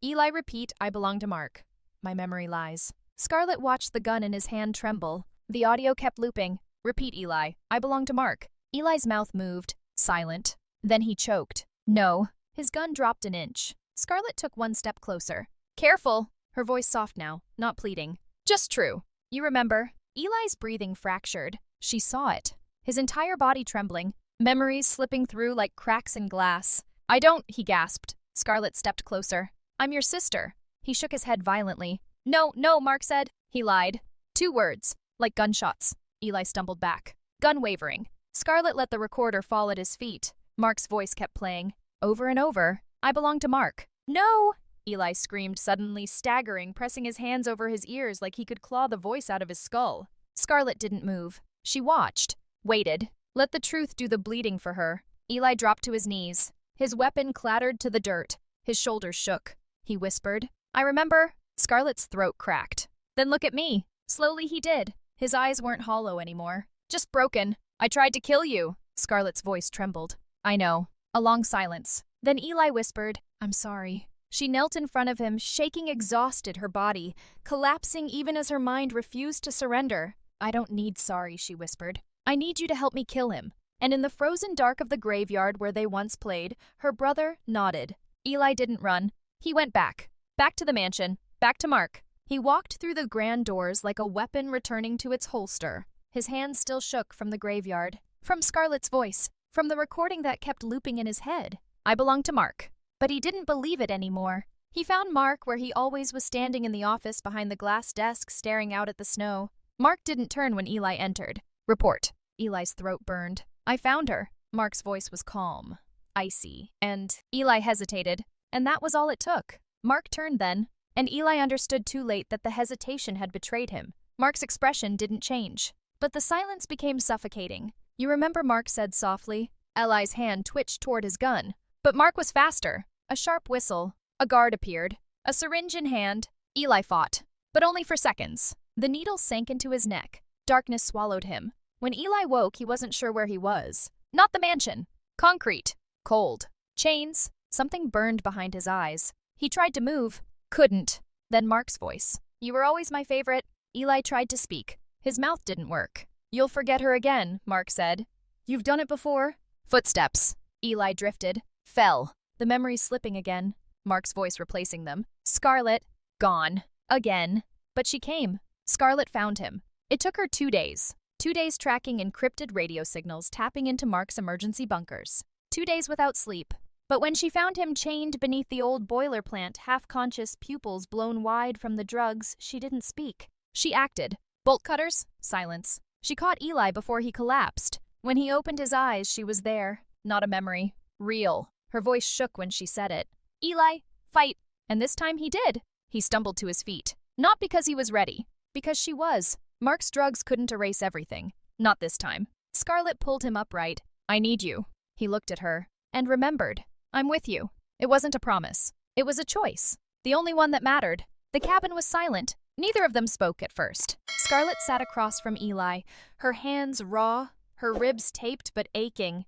Eli, repeat, I belong to Mark. My memory lies. Scarlet watched the gun in his hand tremble. The audio kept looping. Repeat, Eli, I belong to Mark. Eli's mouth moved. Silent. Then he choked. No. His gun dropped an inch. Scarlet took one step closer. Careful. Her voice soft now, not pleading. Just true. You remember? Eli's breathing fractured. She saw it. His entire body trembling. Memories slipping through like cracks in glass. I don't, he gasped. Scarlet stepped closer. I'm your sister. He shook his head violently. No, Mark said. He lied. 2 words. Like gunshots. Eli stumbled back. Gun wavering. Scarlet let the recorder fall at his feet. Mark's voice kept playing. Over and over. I belong to Mark. No! Eli screamed, suddenly staggering, pressing his hands over his ears like he could claw the voice out of his skull. Scarlet didn't move. She watched. Waited. Let the truth do the bleeding for her. Eli dropped to his knees. His weapon clattered to the dirt. His shoulders shook. He whispered, I remember. Scarlet's throat cracked. Then look at me. Slowly he did. His eyes weren't hollow anymore. Just broken. I tried to kill you. Scarlet's voice trembled. I know. A long silence. Then Eli whispered, I'm sorry. She knelt in front of him, shaking, exhausted, her body, collapsing even as her mind refused to surrender. I don't need sorry, she whispered. I need you to help me kill him. And in the frozen dark of the graveyard where they once played, her brother nodded. Eli didn't run. He went back. Back to the mansion. Back to Mark. He walked through the grand doors like a weapon returning to its holster. His hands still shook from the graveyard. From Scarlet's voice. From the recording that kept looping in his head. I belong to Mark. But he didn't believe it anymore. He found Mark where he always was, standing in the office behind the glass desk, staring out at the snow. Mark didn't turn when Eli entered. Report. Eli's throat burned. I found her. Mark's voice was calm, icy, and Eli hesitated, and that was all it took. Mark turned then, and Eli understood too late that the hesitation had betrayed him. Mark's expression didn't change, but the silence became suffocating. You remember, Mark said softly. Eli's hand twitched toward his gun, but Mark was faster. A sharp whistle. A guard appeared. A syringe in hand. Eli fought, but only for seconds. The needle sank into his neck. Darkness swallowed him. When Eli woke, he wasn't sure where he was. Not the mansion. Concrete. Cold. Chains. Something burned behind his eyes. He tried to move. Couldn't. Then Mark's voice. You were always my favorite. Eli tried to speak. His mouth didn't work. You'll forget her again, Mark said. You've done it before. Footsteps. Eli drifted. Fell. The memories slipping again. Mark's voice replacing them. Scarlet. Gone. Again. But she came. Scarlet found him. It took her 2 days. 2 days tracking encrypted radio signals, tapping into Mark's emergency bunkers. 2 days without sleep. But when she found him chained beneath the old boiler plant, half-conscious, pupils blown wide from the drugs, she didn't speak. She acted. Bolt cutters? Silence. She caught Eli before he collapsed. When he opened his eyes, she was there. Not a memory. Real. Her voice shook when she said it. "Eli, fight!" And this time he did. He stumbled to his feet. Not because he was ready, because she was. Mark's drugs couldn't erase everything. Not this time. Scarlet pulled him upright. "I need you." He looked at her and remembered. "I'm with you." It wasn't a promise. It was a choice. The only one that mattered. The cabin was silent. Neither of them spoke at first. Scarlet sat across from Eli, her hands raw, her ribs taped but aching.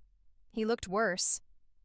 He looked worse.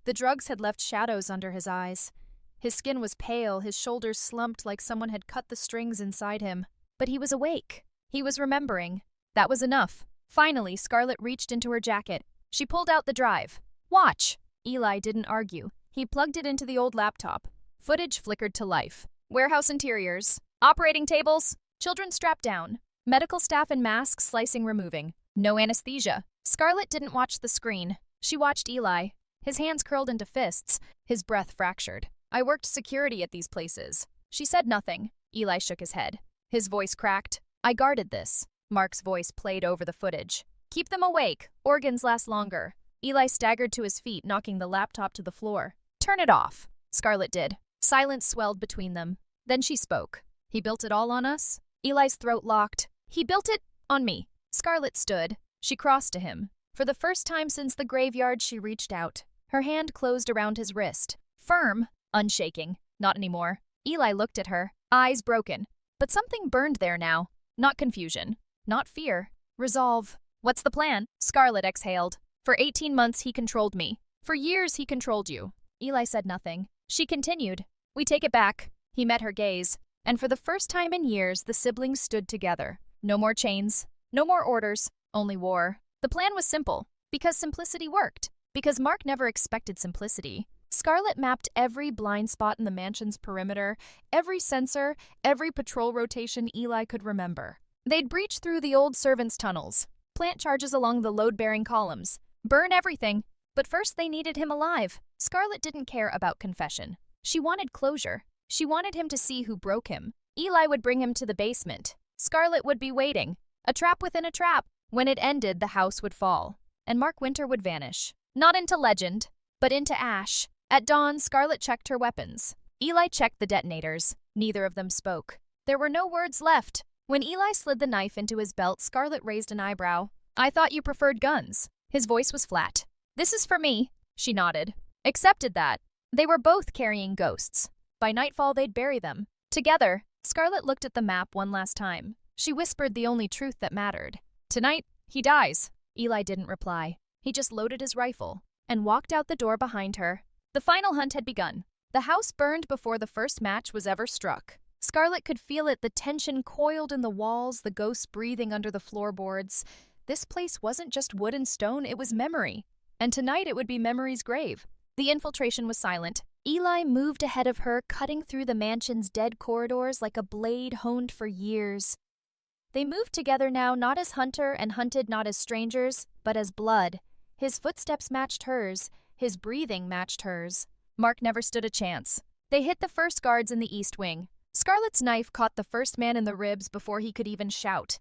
The drugs had left shadows under his eyes. His skin was pale, his shoulders slumped like someone had cut the strings inside him. But he was awake. He was remembering. That was enough. Finally, Scarlet reached into her jacket. She pulled out the drive. "Watch!" Eli didn't argue. He plugged it into the old laptop. Footage flickered to life. Warehouse interiors. Operating tables. Children strapped down. Medical staff in masks slicing removing. No anesthesia. Scarlet didn't watch the screen. She watched Eli. His hands curled into fists. His breath fractured. "I worked security at these places." She said nothing. Eli shook his head. His voice cracked. "I guarded this." Mark's voice played over the footage. "Keep them awake. Organs last longer." Eli staggered to his feet, knocking the laptop to the floor. "Turn it off." Scarlet did. Silence swelled between them. Then she spoke. "He built it all on us?" Eli's throat locked. "He built it on me." Scarlet stood. She crossed to him. For the first time since the graveyard, she reached out. Her hand closed around his wrist. Firm, unshaking. Not anymore. Eli looked at her, eyes broken. But something burned there now. Not confusion. Not fear. Resolve. "What's the plan?" Scarlet exhaled. "For 18 months he controlled me. For years he controlled you." Eli said nothing. She continued. "We take it back." He met her gaze. And for the first time in years, the siblings stood together. No more chains. No more orders. Only war. The plan was simple. Because simplicity worked. Because Mark never expected simplicity. Scarlet mapped every blind spot in the mansion's perimeter, every sensor, every patrol rotation Eli could remember. They'd breach through the old servants' tunnels, plant charges along the load-bearing columns, burn everything. But first they needed him alive. Scarlet didn't care about confession. She wanted closure. She wanted him to see who broke him. Eli would bring him to the basement. Scarlet would be waiting. A trap within a trap. When it ended, the house would fall. And Mark Winter would vanish. Not into legend, but into ash. At dawn, Scarlet checked her weapons. Eli checked the detonators. Neither of them spoke. There were no words left. When Eli slid the knife into his belt, Scarlet raised an eyebrow. "I thought you preferred guns." His voice was flat. "This is for me." She nodded. Accepted that. They were both carrying ghosts. By nightfall, they'd bury them. Together, Scarlet looked at the map one last time. She whispered the only truth that mattered. "Tonight, he dies." Eli didn't reply. He just loaded his rifle and walked out the door behind her. The final hunt had begun. The house burned before the first match was ever struck. Scarlet could feel it, the tension coiled in the walls, the ghosts breathing under the floorboards. This place wasn't just wood and stone, it was memory. And tonight it would be memory's grave. The infiltration was silent. Eli moved ahead of her, cutting through the mansion's dead corridors like a blade honed for years. They moved together now, not as hunter and hunted not as strangers, but as blood. His footsteps matched hers. His breathing matched hers. Mark never stood a chance. They hit the first guards in the east wing. Scarlet's knife caught the first man in the ribs before he could even shout.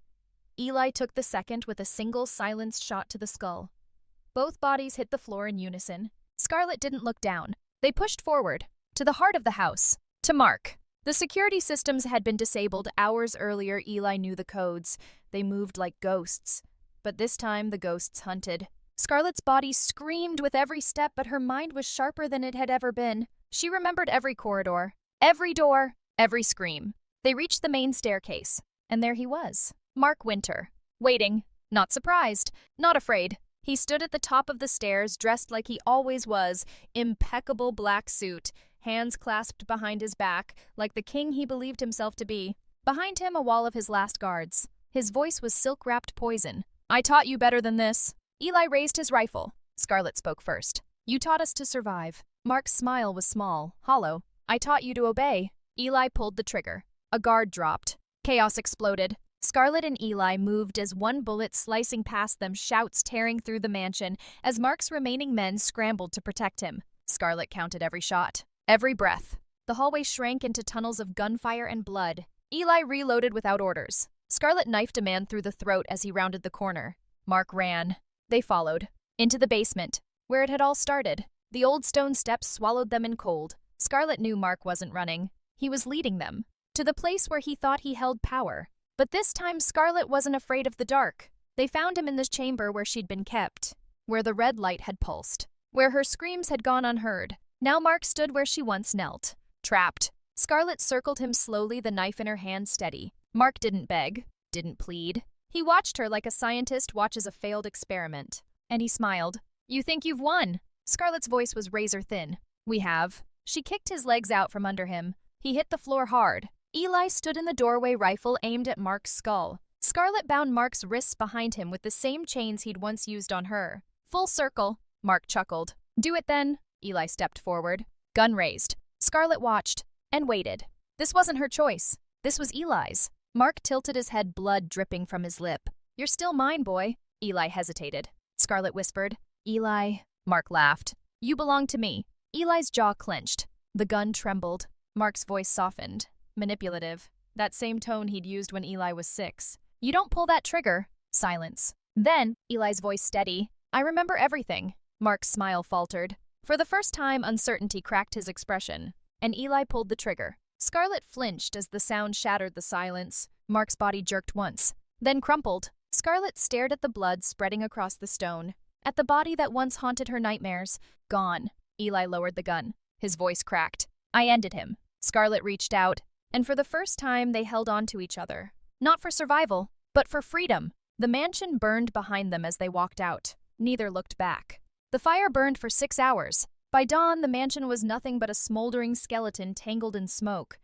Eli took the second with a single silenced shot to the skull. Both bodies hit the floor in unison. Scarlet didn't look down. They pushed forward, to the heart of the house, to Mark. The security systems had been disabled hours earlier. Eli knew the codes. They moved like ghosts. But this time, the ghosts hunted. Scarlet's body screamed with every step, but her mind was sharper than it had ever been. She remembered every corridor, every door, every scream. They reached the main staircase, and there he was, Mark Winter, waiting, not surprised, not afraid. He stood at the top of the stairs, dressed like he always was, impeccable black suit, hands clasped behind his back, like the king he believed himself to be. Behind him, a wall of his last guards. His voice was silk-wrapped poison. "I taught you better than this." Eli raised his rifle. Scarlet spoke first. "You taught us to survive." Mark's smile was small, hollow. "I taught you to obey." Eli pulled the trigger. A guard dropped. Chaos exploded. Scarlet and Eli moved as one bullet slicing past them, shouts tearing through the mansion as Mark's remaining men scrambled to protect him. Scarlet counted every shot, every breath. The hallway shrank into tunnels of gunfire and blood. Eli reloaded without orders. Scarlet knifed a man through the throat as he rounded the corner. Mark ran. They followed. Into the basement, where it had all started. The old stone steps swallowed them in cold. Scarlet knew Mark wasn't running. He was leading them to the place where he thought he held power. But this time Scarlet wasn't afraid of the dark. They found him in this chamber where she'd been kept, where the red light had pulsed, where her screams had gone unheard. Now Mark stood where she once knelt, trapped. Scarlet circled him slowly, the knife in her hand steady. Mark didn't beg, didn't plead. He watched her like a scientist watches a failed experiment. And he smiled. "You think you've won?" Scarlet's voice was razor thin. "We have." She kicked his legs out from under him. He hit the floor hard. Eli stood in the doorway, rifle aimed at Mark's skull. Scarlet bound Mark's wrists behind him with the same chains he'd once used on her. "Full circle," Mark chuckled. "Do it then." Eli stepped forward, gun raised. Scarlet watched and waited. This wasn't her choice. This was Eli's. Mark tilted his head, blood dripping from his lip. "You're still mine, boy." Eli hesitated. Scarlet whispered. "Eli." Mark laughed. "You belong to me." Eli's jaw clenched. The gun trembled. Mark's voice softened. Manipulative. That same tone he'd used when Eli was 6. "You don't pull that trigger." Silence. Then, Eli's voice steady. "I remember everything." Mark's smile faltered. For the first time, uncertainty cracked his expression, and Eli pulled the trigger. Scarlet flinched as the sound shattered the silence. Mark's body jerked once, then crumpled. Scarlet stared at the blood spreading across the stone, at the body that once haunted her nightmares. Gone. Eli lowered the gun. His voice cracked. "I ended him." Scarlet reached out, and for the first time they held on to each other. Not for survival, but for freedom. The mansion burned behind them as they walked out. Neither looked back. The fire burned for 6 hours. By dawn, the mansion was nothing but a smoldering skeleton tangled in smoke.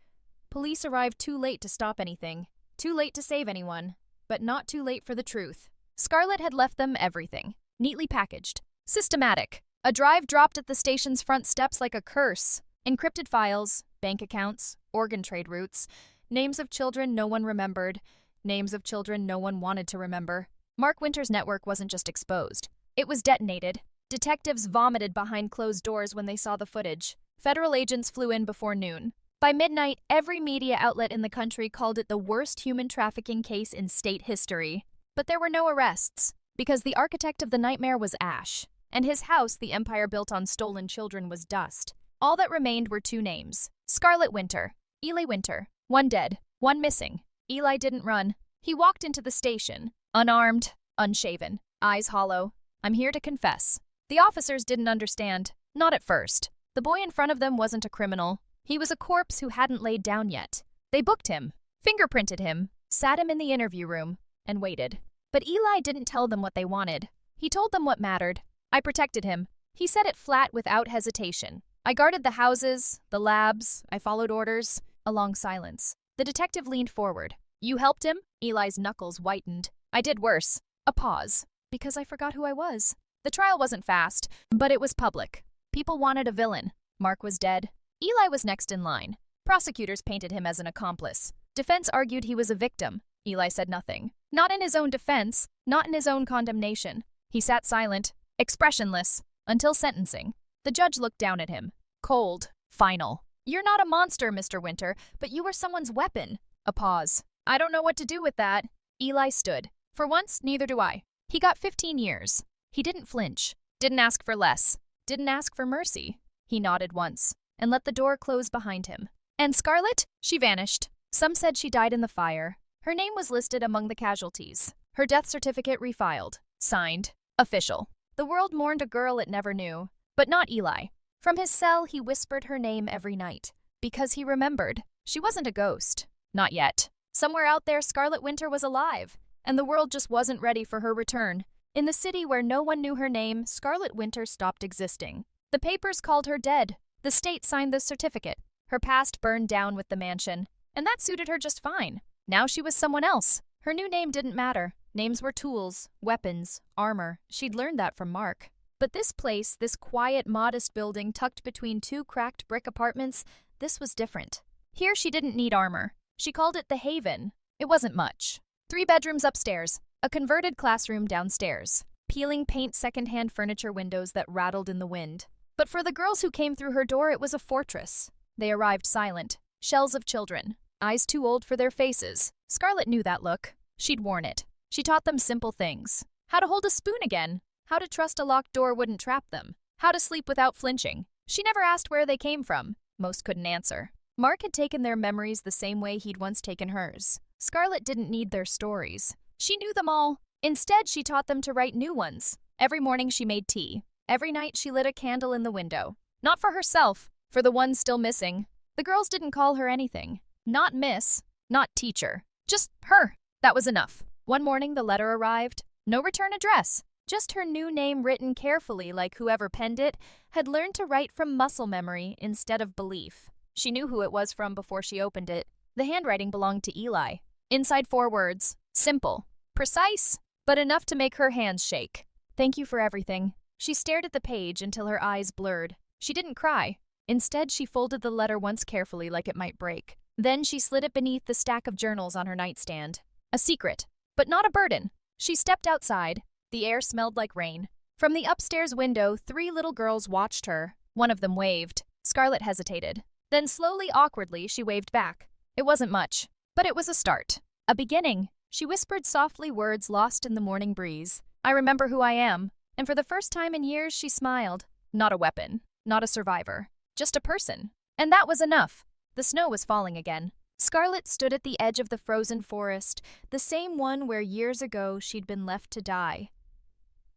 Police arrived too late to stop anything, too late to save anyone, but not too late for the truth. Scarlet had left them everything, neatly packaged, systematic. A drive dropped at the station's front steps like a curse. Encrypted files, bank accounts, organ trade routes, names of children no one remembered, names of children no one wanted to remember. Mark Winter's network wasn't just exposed. It was detonated. Detectives vomited behind closed doors when they saw the footage. Federal agents flew in before noon. By midnight, every media outlet in the country called it the worst human trafficking case in state history. But there were no arrests, because the architect of the nightmare was ash, and his house, the empire built on stolen children, was dust. All that remained were 2 names: Scarlet Winter, Eli Winter. One dead, one missing. Eli didn't run. He walked into the station, unarmed, unshaven, eyes hollow. "I'm here to confess." The officers didn't understand. Not at first. The boy in front of them wasn't a criminal. He was a corpse who hadn't laid down yet. They booked him, fingerprinted him, sat him in the interview room, and waited. But Eli didn't tell them what they wanted. He told them what mattered. "I protected him." He said it flat without hesitation. "I guarded the houses, the labs, I followed orders." A long silence. The detective leaned forward. "You helped him?" Eli's knuckles whitened. "I did worse." A pause. "Because I forgot who I was." The trial wasn't fast, but it was public. People wanted a villain. Mark was dead. Eli was next in line. Prosecutors painted him as an accomplice. Defense argued he was a victim. Eli said nothing. Not in his own defense, not in his own condemnation. He sat silent, expressionless, until sentencing. The judge looked down at him. Cold, final. "You're not a monster, Mr. Winter, but you were someone's weapon." A pause. "I don't know what to do with that." Eli stood. "For once, neither do I." He got 15 years. He didn't flinch, didn't ask for less, didn't ask for mercy. He nodded once, and let the door close behind him. And Scarlet? She vanished. Some said she died in the fire. Her name was listed among the casualties. Her death certificate refiled. Signed. Official. The world mourned a girl it never knew. But not Eli. From his cell, he whispered her name every night. Because he remembered. She wasn't a ghost. Not yet. Somewhere out there, Scarlet Winter was alive, and the world just wasn't ready for her return. In the city where no one knew her name, Scarlet Winter stopped existing. The papers called her dead. The state signed the certificate. Her past burned down with the mansion, and that suited her just fine. Now she was someone else. Her new name didn't matter. Names were tools, weapons, armor. She'd learned that from Mark. But this place, this quiet, modest building tucked between 2 cracked brick apartments, this was different. Here she didn't need armor. She called it the Haven. It wasn't much. 3 bedrooms upstairs. A converted classroom downstairs, peeling paint secondhand furniture windows that rattled in the wind. But for the girls who came through her door, it was a fortress. They arrived silent, shells of children, eyes too old for their faces. Scarlet knew that look. She'd worn it. She taught them simple things. How to hold a spoon again, how to trust a locked door wouldn't trap them, how to sleep without flinching. She never asked where they came from. Most couldn't answer. Mark had taken their memories the same way he'd once taken hers. Scarlet didn't need their stories. She knew them all. Instead, she taught them to write new ones. Every morning she made tea. Every night she lit a candle in the window. Not for herself, for the ones still missing. The girls didn't call her anything. Not miss, not teacher. Just her. That was enough. One morning the letter arrived. No return address. Just her new name written carefully like whoever penned it had learned to write from muscle memory instead of belief. She knew who it was from before she opened it. The handwriting belonged to Eli. Inside 4 words. Simple. Precise, but enough to make her hands shake. Thank you for everything. She stared at the page until her eyes blurred. She didn't cry. Instead, she folded the letter once carefully like it might break. Then she slid it beneath the stack of journals on her nightstand. A secret, but not a burden. She stepped outside. The air smelled like rain. From the upstairs window, 3 little girls watched her. One of them waved. Scarlet hesitated. Then slowly, awkwardly, she waved back. It wasn't much, but it was a start. A beginning. She whispered softly words lost in the morning breeze. I remember who I am. And for the first time in years, she smiled. Not a weapon. Not a survivor. Just a person. And that was enough. The snow was falling again. Scarlet stood at the edge of the frozen forest, the same one where years ago she'd been left to die.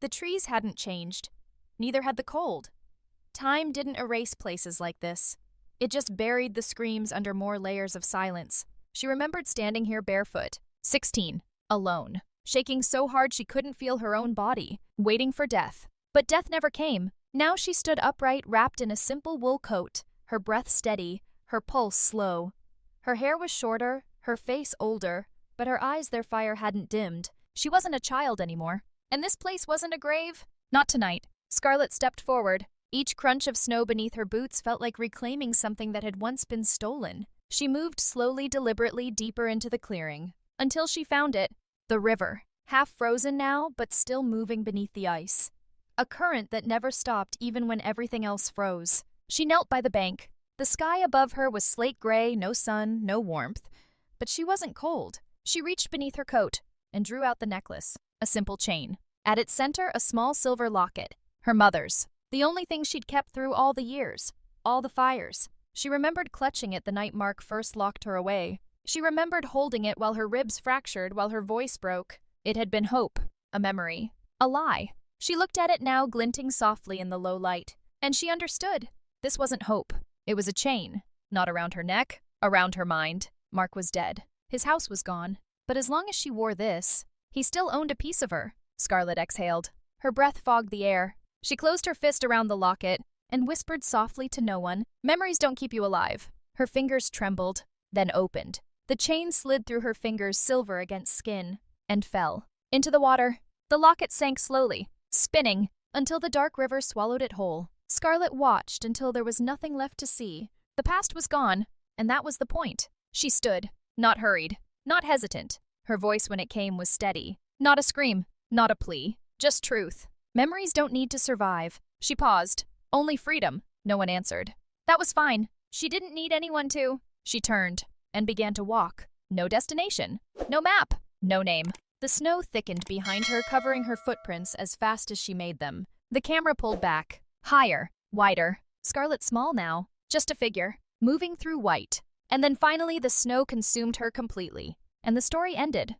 The trees hadn't changed. Neither had the cold. Time didn't erase places like this. It just buried the screams under more layers of silence. She remembered standing here barefoot, 16, alone, shaking so hard she couldn't feel her own body, waiting for death. But death never came. Now she stood upright, wrapped in a simple wool coat, her breath steady, her pulse slow. Her hair was shorter, her face older, but her eyes their fire hadn't dimmed. She wasn't a child anymore. And this place wasn't a grave. Not tonight. Scarlet stepped forward. Each crunch of snow beneath her boots felt like reclaiming something that had once been stolen. She moved slowly, deliberately deeper into the clearing, until she found it, the river, half frozen now, but still moving beneath the ice. A current that never stopped even when everything else froze. She knelt by the bank. The sky above her was slate gray, no sun, no warmth. But she wasn't cold. She reached beneath her coat and drew out the necklace, a simple chain. At its center, a small silver locket, her mother's, the only thing she'd kept through all the years, all the fires. She remembered clutching it the night Mark first locked her away. She remembered holding it while her ribs fractured, while her voice broke. It had been hope, a memory, a lie. She looked at it now, glinting softly in the low light, and she understood. This wasn't hope. It was a chain, not around her neck, around her mind. Mark was dead. His house was gone. But as long as she wore this, he still owned a piece of her. Scarlet exhaled. Her breath fogged the air. She closed her fist around the locket and whispered softly to no one, "Memories don't keep you alive." Her fingers trembled, then opened. The chain slid through her fingers, silver against skin, and fell. Into the water. The locket sank slowly, spinning, until the dark river swallowed it whole. Scarlet watched until there was nothing left to see. The past was gone, and that was the point. She stood, not hurried, not hesitant. Her voice when it came was steady. Not a scream, not a plea, just truth. Memories don't need to survive. She paused. Only freedom. No one answered. That was fine. She didn't need anyone to. She turned and began to walk. No destination. No map. No name. The snow thickened behind her, covering her footprints as fast as she made them. The camera pulled back. Higher. Wider. Scarlet small now. Just a figure. Moving through white. And then finally the snow consumed her completely. And the story ended.